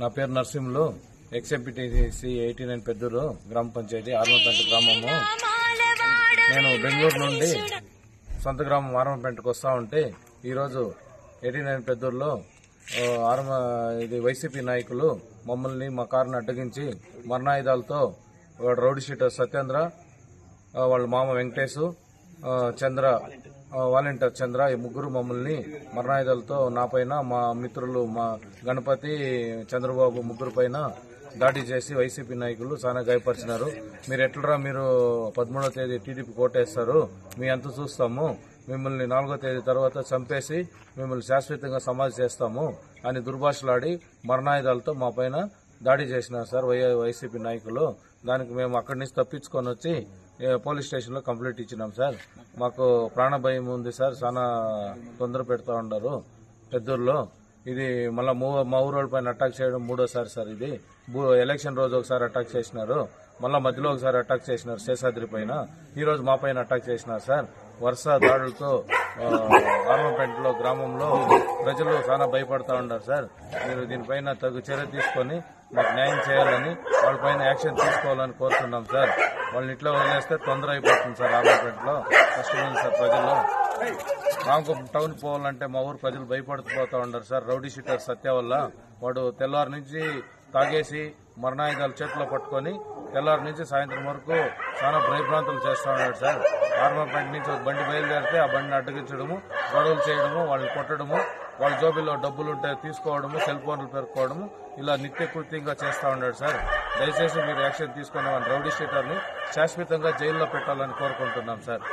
నా పేరు నర్సింహులు, ఎక్స్ఎంపీటీసీ 89 పెద్దూరు గ్రామ పంచాయతీ ఆర్మపేంట గ్రామము. నేను బెంగళూరు నుండి సొంత గ్రామం ఆర్మపేంటకు వస్తా ఉంటే ఈరోజు 89 పెద్దూరులో ఇది వైసీపీ నాయకులు మమ్మల్ని మా కారును అడ్డగించి మరణాయుధాలతో రౌడీ షీటర్ సత్యేంద్ర, వాళ్ళ మామ వెంకటేశు, చంద్ర వాలంటీర్ చంద్ర, ఈ ముగ్గురు మమ్మల్ని మరణాయుధాలతో నా పైన, మా మిత్రులు మా గణపతి, చంద్రబాబు ముగ్గురు పైన దాడి చేసి వైసీపీ నాయకులు చాలా గాయపరిచినారు. మీరు ఎట్లరా మీరు 13వ తేదీ టీడీపీ కోటేస్తారు, మీ అంత చూస్తాము, మిమ్మల్ని 4వ తేదీ తర్వాత చంపేసి మిమ్మల్ని శాశ్వతంగా సమాధి చేస్తాము అని దుర్భాషలాడి మరణాయుధాలతో మా పైన దాడి చేసినారు సార్ వైసీపీ నాయకులు. దానికి మేము అక్కడి నుంచి తప్పించుకొని వచ్చి పోలీస్ స్టేషన్ లో కంప్లైంట్ ఇచ్చినాం సార్. మాకు ప్రాణ భయం ఉంది సార్, చాలా తొందర పెడతా ఉన్నారు పెద్దూరులో. ఇది మళ్ళా మా ఊరోళ్ళ పైన అటాక్ చేయడం మూడోసారి సార్. ఇది ఎలక్షన్ రోజు ఒకసారి అటాక్ చేసినారు, మళ్ళా మధ్యలో ఒకసారి అటాక్ చేసినారు శేషాద్రి పైన, ఈ రోజు మా పైన అటాక్ చేసినారు సార్. వరుస దాడులతో ఆర్మపేంటలో గ్రామంలో ప్రజలు చాలా భయపడతా ఉన్నారు సార్. మీరు దీనిపైన తగు చర్య తీసుకొని మాకు న్యాయం చేయాలని, వాళ్ళపైన యాక్షన్ తీసుకోవాలని కోరుతున్నాం సార్. వాళ్ళని ఇట్లా వదిలేస్తే తొందర అయిపోతుంది సార్. ఆర్మపేంటలో కష్టమైంది సార్ ప్రజల్లో. రామకుప్పం టౌన్ పోవాలంటే మా ఊరు ప్రజలు భయపడిపోతా ఉన్నారు సార్. రౌడీ షీటర్ సత్య వల్ల వాడు తెల్లారి నుంచి తాగేసి మరణాయుధాలు చేతిలో పట్టుకొని తెల్లారి నుంచి సాయంత్రం వరకు చాలా భయభ్రాంతులు చేస్తూ ఉన్నాడు సార్. ఆర్మపేంట నుంచి ఒక బండి బయలుదేరితే ఆ బండిని అడ్డగించడము, గొడవలు చేయడము, వాళ్ళని కొట్టడము, వాళ్ళ జోబీలో డబ్బులుంటే తీసుకోవడము, సెల్ ఫోన్లు పెరుక్కోవడము, ఇలా నిత్య కృత్యంగా చేస్తూ ఉన్నాడు సార్. దయచేసి మీరు యాక్షన్ తీసుకునే రౌడీ షీటర్ని శాశ్వతంగా జైల్లో పెట్టాలని కోరుకుంటున్నాం సార్.